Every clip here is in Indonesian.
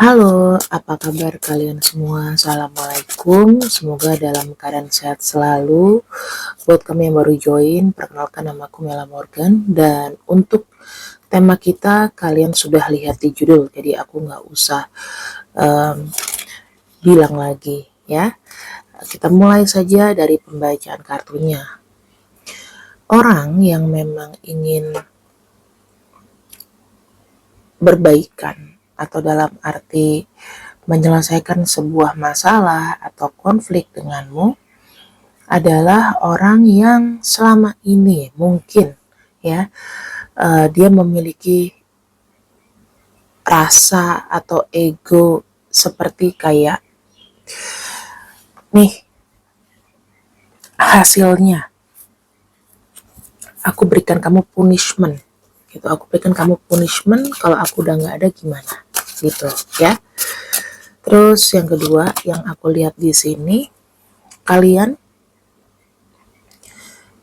Halo, apa kabar kalian semua? Assalamualaikum, semoga dalam keadaan sehat selalu. Buat kami yang baru join, perkenalkan nama aku Mela Morgan. Dan untuk tema kita, kalian sudah lihat di judul, jadi aku nggak usah bilang lagi ya. Kita mulai saja dari pembacaan kartunya. Orang yang memang ingin berbaikan atau dalam arti menyelesaikan sebuah masalah atau konflik denganmu adalah orang yang selama ini mungkin ya dia memiliki rasa atau ego seperti kayak nih hasilnya aku berikan kamu punishment gitu, aku berikan kamu punishment kalau aku udah nggak ada gimana gitu ya. Terus yang kedua yang aku lihat di sini, kalian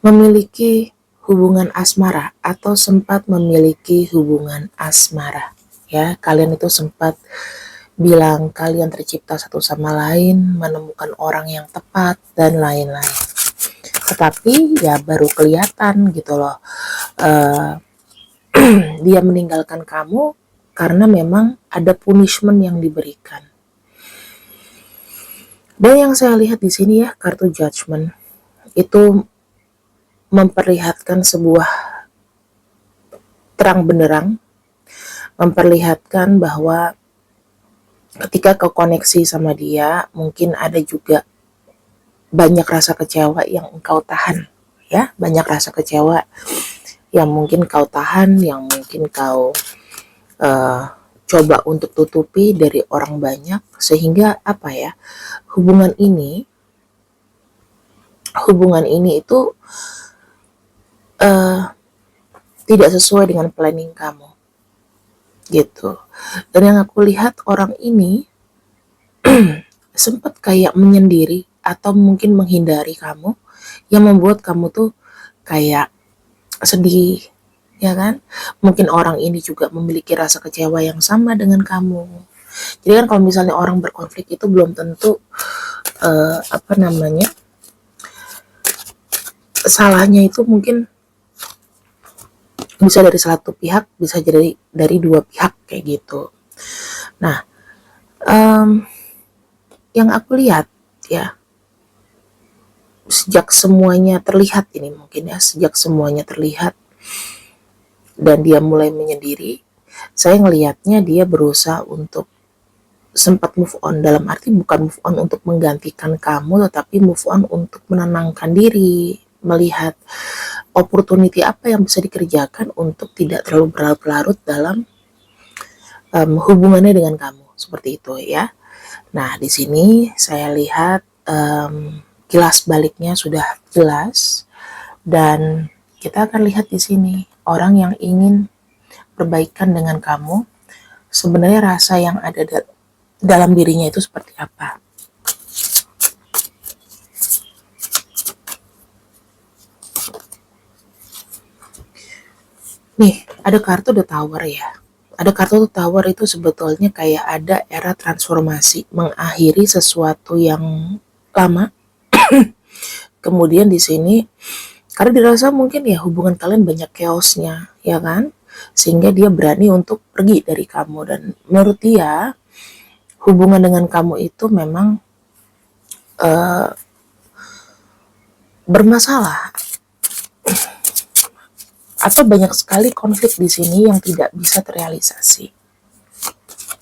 memiliki hubungan asmara atau sempat memiliki hubungan asmara ya. Kalian itu sempat bilang kalian tercipta satu sama lain, menemukan orang yang tepat dan lain-lain, tetapi ya baru kelihatan gitu loh dia meninggalkan kamu karena memang ada punishment yang diberikan. Dan yang saya lihat di sini ya, kartu judgment itu memperlihatkan sebuah terang benderang, memperlihatkan bahwa ketika kau koneksi sama dia, mungkin ada juga banyak rasa kecewa yang engkau tahan ya, banyak rasa kecewa yang mungkin kau tahan, yang mungkin kau coba untuk tutupi dari orang banyak, sehingga apa ya, hubungan ini itu tidak sesuai dengan planning kamu gitu. Dan yang aku lihat orang ini sempat kayak menyendiri atau mungkin menghindari kamu, yang membuat kamu tuh kayak sedih ya kan. Mungkin orang ini juga memiliki rasa kecewa yang sama dengan kamu. Jadi kan kalau misalnya orang berkonflik itu belum tentu salahnya itu mungkin bisa dari satu pihak, bisa jadi dari dua pihak kayak gitu. Nah, yang aku lihat ya, sejak semuanya terlihat ini mungkin ya, sejak semuanya terlihat dan dia mulai menyendiri, saya ngelihatnya dia berusaha untuk sempat move on, dalam arti bukan move on untuk menggantikan kamu, tetapi move on untuk menenangkan diri, melihat opportunity apa yang bisa dikerjakan untuk tidak terlalu berlarut-larut dalam hubungannya dengan kamu, seperti itu ya. Nah, di sini saya lihat kilas baliknya sudah jelas, dan kita akan lihat di sini orang yang ingin perbaikan dengan kamu, sebenarnya rasa yang ada dalam dirinya itu seperti apa. Nih, ada kartu The Tower ya. Ada kartu The Tower itu sebetulnya kayak ada era transformasi, mengakhiri sesuatu yang lama. Kemudian di sini karena dirasa mungkin ya hubungan kalian banyak chaosnya, ya kan? Sehingga dia berani untuk pergi dari kamu, dan menurut dia hubungan dengan kamu itu memang bermasalah atau banyak sekali konflik di sini yang tidak bisa terrealisasi.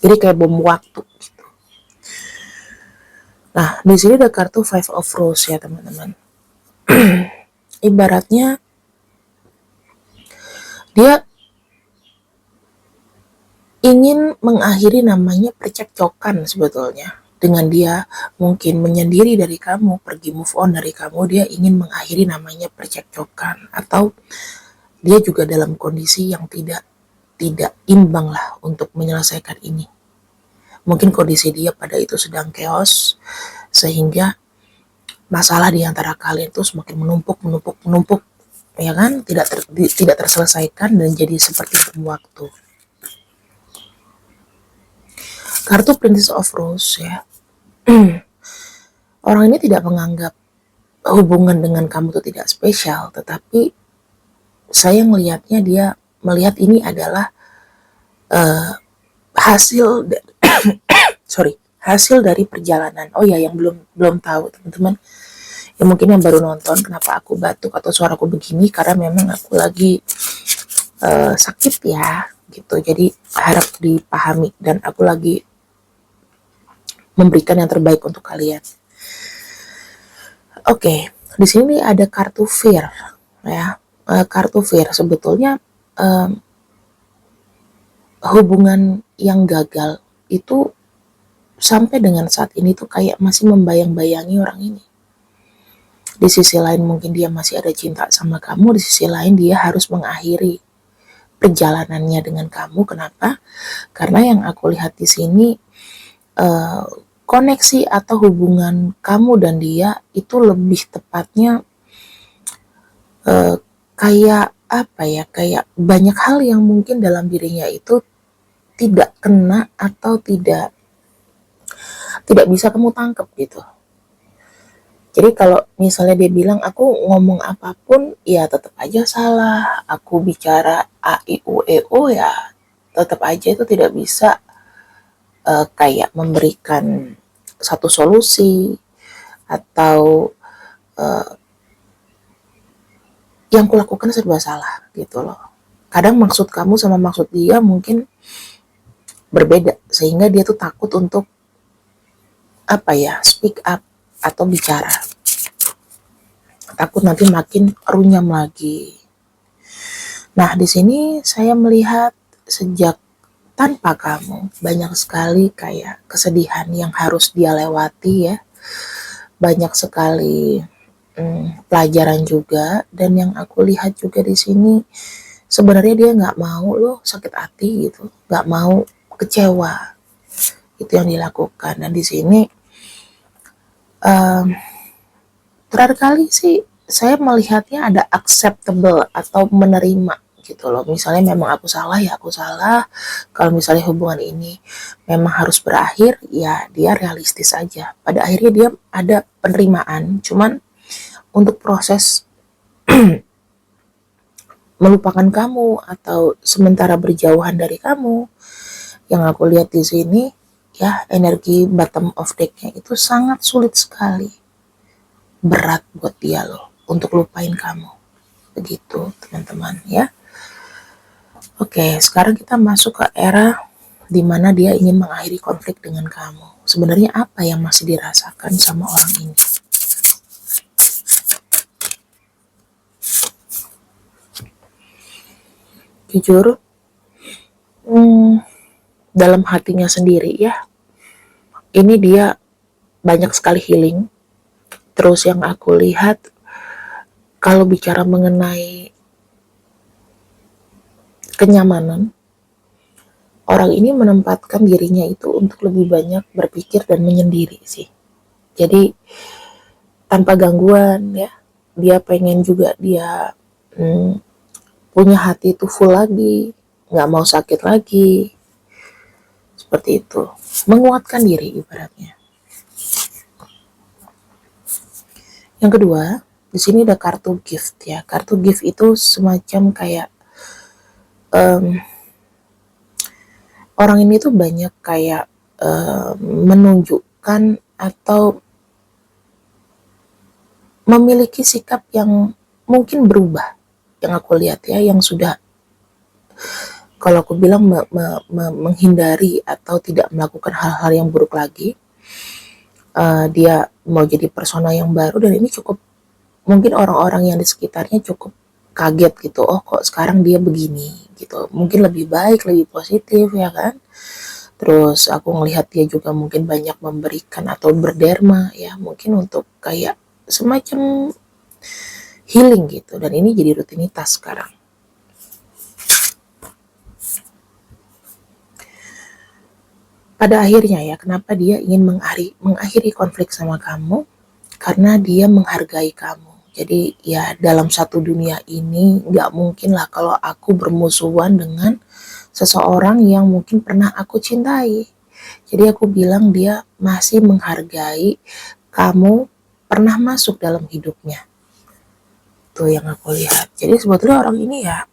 Jadi kayak bom waktu gitu. Nah, di sini ada kartu Five of Rose ya teman-teman. Ibaratnya dia ingin mengakhiri namanya percekcokan sebetulnya. Dengan dia mungkin menyendiri dari kamu, pergi move on dari kamu, dia ingin mengakhiri namanya percekcokan. Atau dia juga dalam kondisi yang tidak imbang lah untuk menyelesaikan ini. Mungkin kondisi dia pada itu sedang chaos, sehingga masalah di antara kalian itu semakin menumpuk, ya kan? Tidak terselesaikan dan jadi seperti bom waktu. Kartu Princess of Rose ya. Orang ini tidak menganggap hubungan dengan kamu itu tidak spesial, tetapi saya melihatnya, dia melihat ini adalah hasil hasil dari perjalanan. Oh ya, yang belum belum tahu teman-teman, ya mungkin yang baru nonton, kenapa aku batuk atau suaraku begini, karena memang aku lagi sakit ya gitu. Jadi harap dipahami, dan aku lagi memberikan yang terbaik untuk kalian. Oke, di sini ada kartu fear ya. Kartu fear sebetulnya hubungan yang gagal itu sampai dengan saat ini tuh kayak masih membayang-bayangi orang ini. Di sisi lain mungkin dia masih ada cinta sama kamu, di sisi lain dia harus mengakhiri perjalanannya dengan kamu. Kenapa? Karena yang aku lihat di sini koneksi atau hubungan kamu dan dia itu lebih tepatnya kayak apa ya, kayak banyak hal yang mungkin dalam dirinya itu tidak kena atau tidak bisa kamu tangkap gitu. Jadi kalau misalnya dia bilang aku ngomong apapun ya tetap aja salah, aku bicara a i u e o ya tetap aja itu tidak bisa kayak memberikan satu solusi, atau yang kulakukan serba salah gitu loh. Kadang maksud kamu sama maksud dia mungkin berbeda, sehingga dia tuh takut untuk apa ya, speak up atau bicara. Takut nanti makin runyam lagi. Nah, di sini saya melihat sejak tanpa kamu banyak sekali kayak kesedihan yang harus dia lewati ya. Banyak sekali pelajaran juga, dan yang aku lihat juga di sini sebenarnya dia nggak mau loh sakit hati gitu, nggak mau kecewa, itu yang dilakukan. Dan di sini terakhir kali sih saya melihatnya ada acceptable atau menerima gitu loh. Misalnya memang aku salah ya aku salah, kalau misalnya hubungan ini memang harus berakhir ya dia realistis aja, pada akhirnya dia ada penerimaan. Cuman untuk proses melupakan kamu atau sementara berjauhan dari kamu, yang aku lihat di sini ya, energi bottom of deck-nya itu sangat sulit sekali, berat buat dia loh untuk lupain kamu. Begitu teman-teman ya. Oke, sekarang kita masuk ke era di mana dia ingin mengakhiri konflik dengan kamu. Sebenarnya apa yang masih dirasakan sama orang ini? Jujur, dalam hatinya sendiri ya, ini dia banyak sekali healing. Terus yang aku lihat, kalau bicara mengenai kenyamanan, orang ini menempatkan dirinya itu untuk lebih banyak berpikir dan menyendiri sih. Jadi tanpa gangguan ya, dia pengen juga dia punya hati itu full lagi, nggak mau sakit lagi, seperti itu, menguatkan diri ibaratnya. Yang kedua, di sini ada kartu gift ya. Kartu gift itu semacam kayak orang ini tuh banyak kayak menunjukkan atau memiliki sikap yang mungkin berubah, yang aku lihat ya, yang sudah, kalau aku bilang menghindari atau tidak melakukan hal-hal yang buruk lagi. Dia mau jadi persona yang baru, dan ini cukup mungkin orang-orang yang di sekitarnya cukup kaget gitu, oh kok sekarang dia begini gitu, mungkin lebih baik, lebih positif ya kan. Terus aku ngelihat dia juga mungkin banyak memberikan atau berderma ya, mungkin untuk kayak semacam healing gitu, dan ini jadi rutinitas sekarang. Pada akhirnya ya, kenapa dia ingin mengakhiri konflik sama kamu? Karena dia menghargai kamu. Jadi ya dalam satu dunia ini gak mungkin lah kalau aku bermusuhan dengan seseorang yang mungkin pernah aku cintai. Jadi aku bilang dia masih menghargai kamu pernah masuk dalam hidupnya. Itu yang aku lihat. Jadi sebetulnya orang ini ya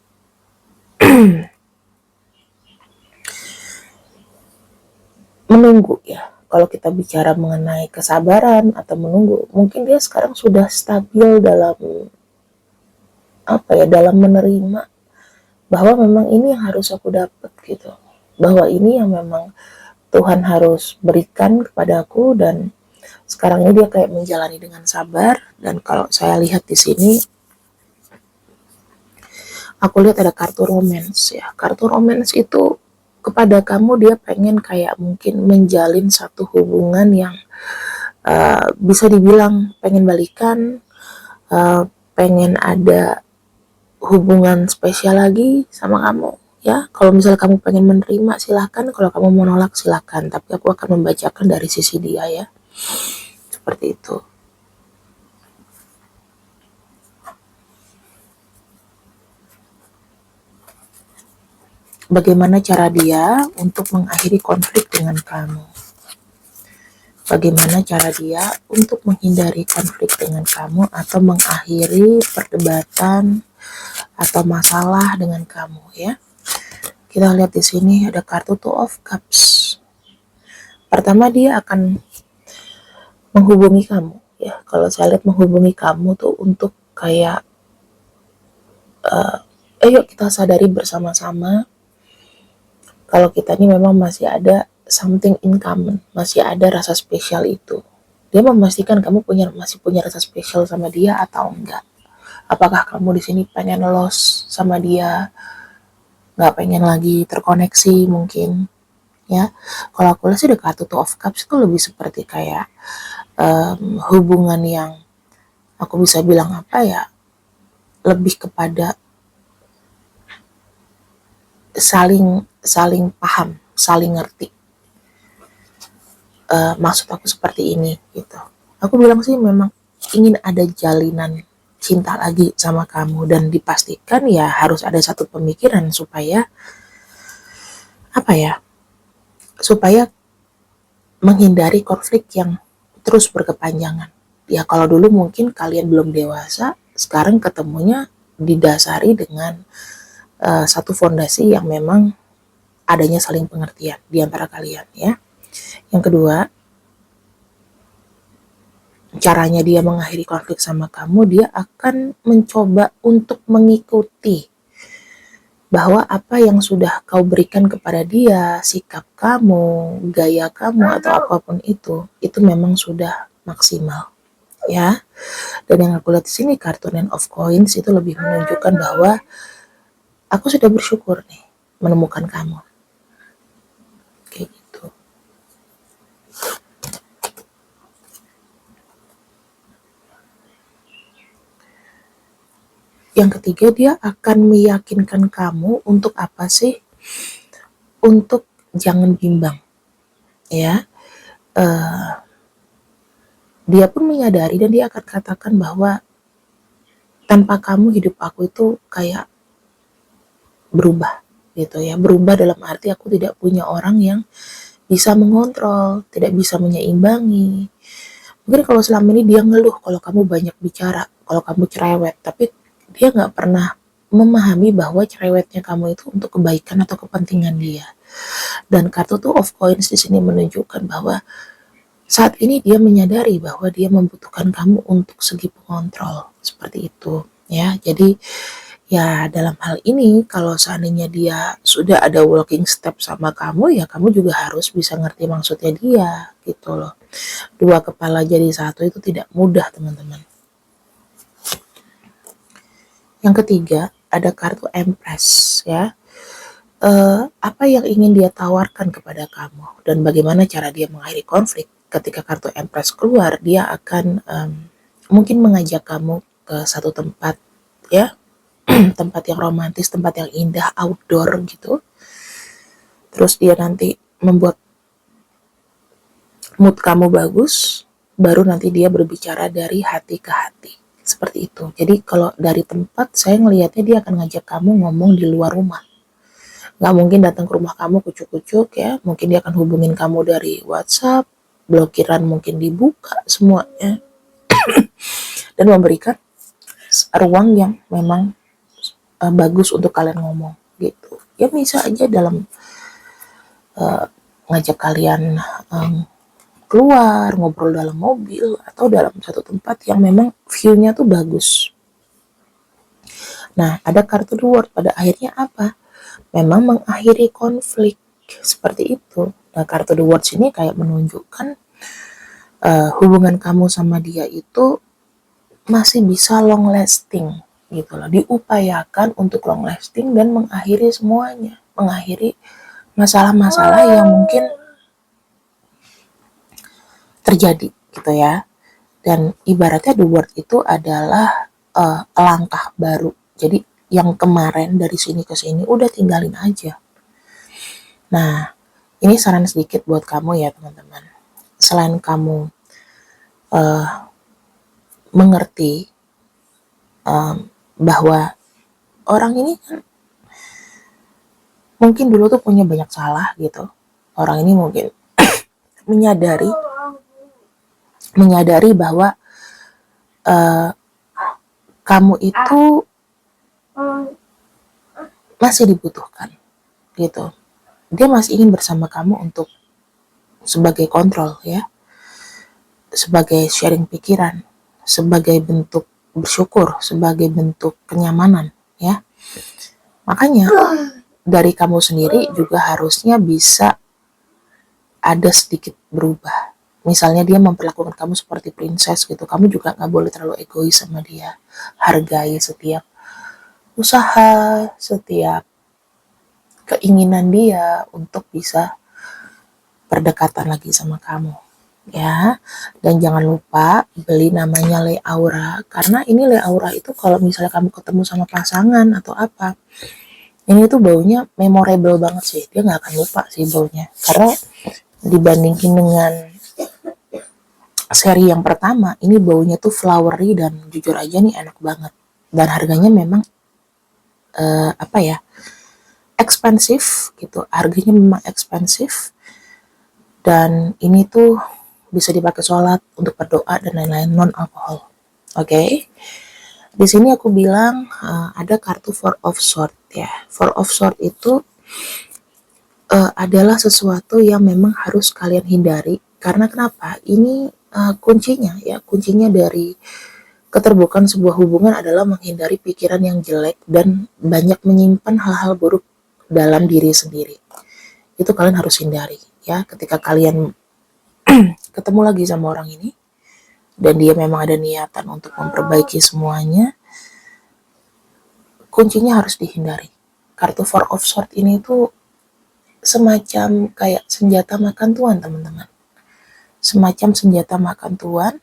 menunggu ya. Kalau kita bicara mengenai kesabaran atau menunggu, mungkin dia sekarang sudah stabil dalam apa ya, dalam menerima bahwa memang ini yang harus aku dapat gitu. Bahwa ini yang memang Tuhan harus berikan kepadaku, dan sekarang ini dia kayak menjalani dengan sabar. Dan kalau saya lihat di sini, aku lihat ada kartu romance ya. Kartu romance itu kepada kamu dia pengen kayak mungkin menjalin satu hubungan yang bisa dibilang pengen balikan, pengen ada hubungan spesial lagi sama kamu ya. Kalau misalnya kamu pengen menerima silahkan, kalau kamu mau nolak silahkan, tapi aku akan membacakan dari sisi dia ya, seperti itu. Bagaimana cara dia untuk mengakhiri konflik dengan kamu? Bagaimana cara dia untuk menghindari konflik dengan kamu atau mengakhiri perdebatan atau masalah dengan kamu ya? Kita lihat di sini ada kartu Two of Cups. Pertama dia akan menghubungi kamu ya. Kalau saya lihat menghubungi kamu tuh untuk kayak ayo kita sadari bersama-sama kalau kita ini memang masih ada something in common, masih ada rasa spesial itu. Dia memastikan kamu masih punya rasa spesial sama dia atau enggak. Apakah kamu di sini pengen lost sama dia, nggak pengen lagi terkoneksi mungkin ya. Kalau aku lihat sih the kartu Two of Cups itu lebih seperti kayak hubungan yang aku bisa bilang apa ya, lebih kepada saling saling paham, saling ngerti. Maksud aku seperti ini gitu. Aku bilang sih memang ingin ada jalinan cinta lagi sama kamu, dan dipastikan ya harus ada satu pemikiran supaya apa ya, supaya menghindari konflik yang terus berkepanjangan. Ya kalau dulu mungkin kalian belum dewasa, sekarang ketemunya didasari dengan satu fondasi yang memang adanya saling pengertian di antara kalian ya. Yang kedua, caranya dia mengakhiri konflik sama kamu, dia akan mencoba untuk mengikuti bahwa apa yang sudah kau berikan kepada dia, sikap kamu, gaya kamu atau apapun itu memang sudah maksimal ya. Dan yang aku lihat di sini kartu Nine of Coins itu lebih menunjukkan bahwa aku sudah bersyukur nih menemukan kamu. Kayak gitu. Yang ketiga, dia akan meyakinkan kamu untuk apa sih? Untuk jangan bimbang ya. Dia pun menyadari dan dia akan katakan bahwa tanpa kamu hidup aku itu kayak berubah gitu ya. Berubah dalam arti aku tidak punya orang yang bisa mengontrol, tidak bisa menyeimbangi. Mungkin kalau selama ini dia ngeluh kalau kamu banyak bicara, kalau kamu cerewet, tapi dia nggak pernah memahami bahwa cerewetnya kamu itu untuk kebaikan atau kepentingan dia. Dan kartu Two of Coins di sini menunjukkan bahwa saat ini dia menyadari bahwa dia membutuhkan kamu untuk segi pengontrol, seperti itu ya. Jadi ya dalam hal ini kalau seandainya dia sudah ada walking step sama kamu, ya kamu juga harus bisa ngerti maksudnya dia gitu loh. Dua kepala jadi satu itu tidak mudah teman-teman. Yang ketiga ada kartu Empress ya. Apa yang ingin dia tawarkan kepada kamu dan bagaimana cara dia mengakhiri konflik. Ketika kartu Empress keluar, dia akan mungkin mengajak kamu ke satu tempat ya, tempat yang romantis, tempat yang indah, outdoor gitu. Terus dia nanti membuat mood kamu bagus, baru nanti dia berbicara dari hati ke hati. Seperti itu. Jadi kalau dari tempat, saya ngelihatnya dia akan ngajak kamu ngomong di luar rumah. Nggak mungkin datang ke rumah kamu kucuk-kucuk ya, mungkin dia akan hubungin kamu dari WhatsApp, blokiran mungkin dibuka semuanya, dan memberikan ruang yang memang bagus untuk kalian ngomong gitu. Ya bisa aja dalam ngajak kalian keluar, ngobrol dalam mobil, atau dalam satu tempat yang memang view-nya tuh bagus. Nah, ada kartu The World, pada akhirnya apa? Memang mengakhiri konflik, seperti itu. Nah, kartu The World ini kayak menunjukkan hubungan kamu sama dia itu masih bisa long lasting gitu loh, diupayakan untuk long lasting dan mengakhiri semuanya, mengakhiri masalah-masalah yang mungkin terjadi gitu ya. Dan ibaratnya The World itu adalah langkah baru, jadi yang kemarin dari sini ke sini udah tinggalin aja. Nah, ini saran sedikit buat kamu ya teman-teman, selain kamu mengerti bahwa orang ini kan mungkin dulu tuh punya banyak salah gitu, orang ini mungkin menyadari bahwa kamu itu masih dibutuhkan gitu, dia masih ingin bersama kamu untuk sebagai kontrol ya, sebagai sharing pikiran, sebagai bentuk bersyukur, sebagai bentuk kenyamanan ya. Makanya dari kamu sendiri juga harusnya bisa ada sedikit berubah. Misalnya dia memperlakukan kamu seperti princess gitu, kamu juga nggak boleh terlalu egois sama dia. Hargai setiap usaha, setiap keinginan dia untuk bisa berdekatan lagi sama kamu ya. Dan jangan lupa beli namanya Le Aura, karena ini Le Aura itu kalau misalnya kamu ketemu sama pasangan atau apa, ini tuh baunya memorable banget sih, dia nggak akan lupa sih baunya, karena dibandingin dengan seri yang pertama, ini baunya tuh flowery dan jujur aja nih enak banget. Dan harganya memang apa ya, ekspensif gitu, harganya memang ekspensif. Dan ini tuh bisa dipakai sholat, untuk berdoa dan lain-lain, non alkohol. Oke. Di sini aku bilang ada kartu Four of Swords ya. Four of Swords itu adalah sesuatu yang memang harus kalian hindari. Karena kenapa? Ini kuncinya ya, kuncinya dari keterbukaan sebuah hubungan adalah menghindari pikiran yang jelek dan banyak menyimpan hal-hal buruk dalam diri sendiri. Itu kalian harus hindari ya, ketika kalian ketemu lagi sama orang ini dan dia memang ada niatan untuk memperbaiki semuanya, kuncinya harus dihindari. Kartu Four of Swords ini tuh semacam kayak senjata makan tuan teman-teman, semacam senjata makan tuan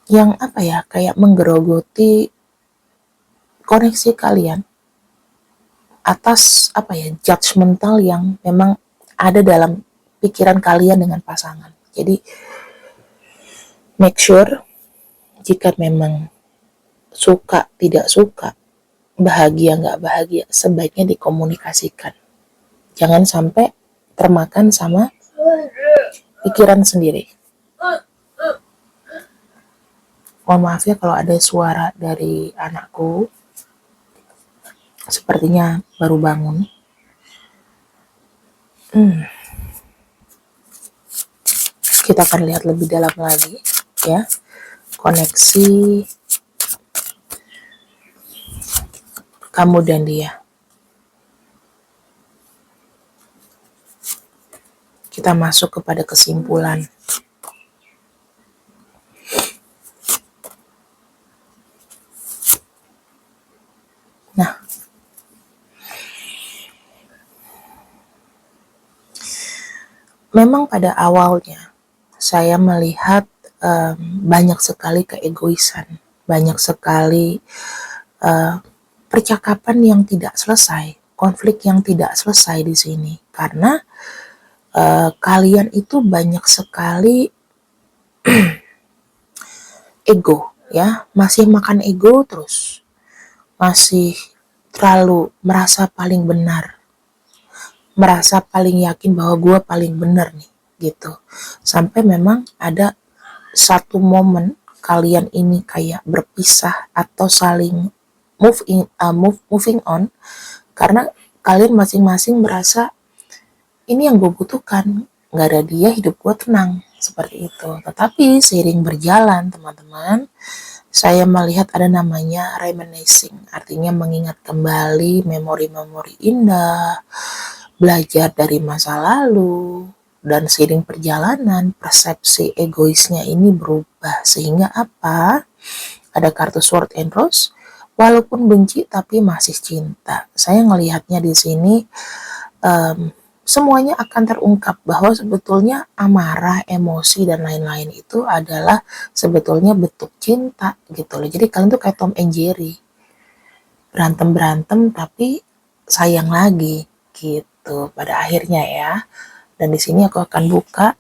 yang apa ya, kayak menggerogoti koneksi kalian atas apa ya, judgmental yang memang ada dalam pikiran kalian dengan pasangan. Jadi make sure jika memang suka tidak suka, bahagia nggak bahagia, sebaiknya dikomunikasikan. Jangan sampai termakan sama pikiran sendiri. Mohon maaf ya kalau ada suara dari anakku, sepertinya baru bangun. Kita akan lihat lebih dalam lagi ya, koneksi kamu dan dia. Kita masuk kepada kesimpulan. Nah, memang pada awalnya saya melihat banyak sekali keegoisan, banyak sekali percakapan yang tidak selesai, konflik yang tidak selesai di sini, karena kalian itu banyak sekali ego ya, masih makan ego terus, masih terlalu merasa paling benar, merasa paling yakin bahwa gue paling bener nih gitu. Sampai memang ada satu momen kalian ini kayak berpisah atau saling moving on karena kalian masing-masing merasa ini yang gue butuhkan, nggak ada dia hidup gue tenang seperti itu. Tetapi seiring berjalan teman-teman, saya melihat ada namanya reminiscing, artinya mengingat kembali memori-memori indah, belajar dari masa lalu, dan seiring perjalanan persepsi egoisnya ini berubah sehingga apa? Ada kartu Sword and Rose, walaupun benci tapi masih cinta. Saya ngelihatnya di sini um, semuanya akan terungkap bahwa sebetulnya amarah, emosi dan lain-lain itu adalah sebetulnya bentuk cinta gitu loh. Jadi kalian tuh kayak Tom and Jerry, berantem-berantem tapi sayang lagi gitu pada akhirnya ya. Dan di sini aku akan buka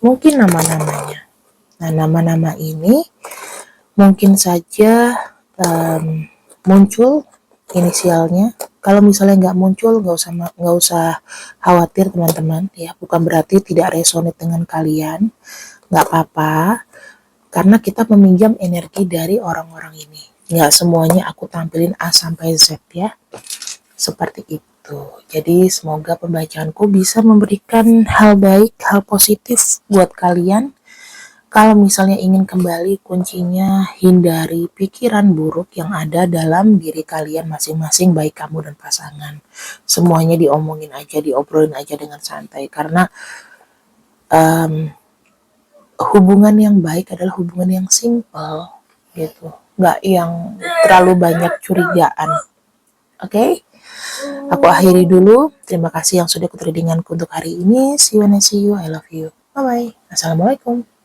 mungkin nama-namanya. Nah, nama-nama ini mungkin saja muncul inisialnya. Kalau misalnya nggak muncul, nggak usah khawatir teman-teman ya. Bukan berarti tidak resonate dengan kalian, nggak apa-apa. Karena kita meminjam energi dari orang-orang ini. Nggak semuanya aku tampilin A sampai Z ya. Seperti itu. Jadi semoga pembacaanku bisa memberikan hal baik, hal positif buat kalian. Kalau misalnya ingin kembali, kuncinya hindari pikiran buruk yang ada dalam diri kalian masing-masing, baik kamu dan pasangan. Semuanya diomongin aja, diobrolin aja dengan santai. Karena um, hubungan yang baik adalah hubungan yang simple, gitu. Nggak yang terlalu banyak curigaan. Oke? Okay? Aku akhiri dulu. Terima kasih yang sudah ikut readinganku untuk hari ini. See you when I see you. I love you. Bye-bye. Assalamualaikum.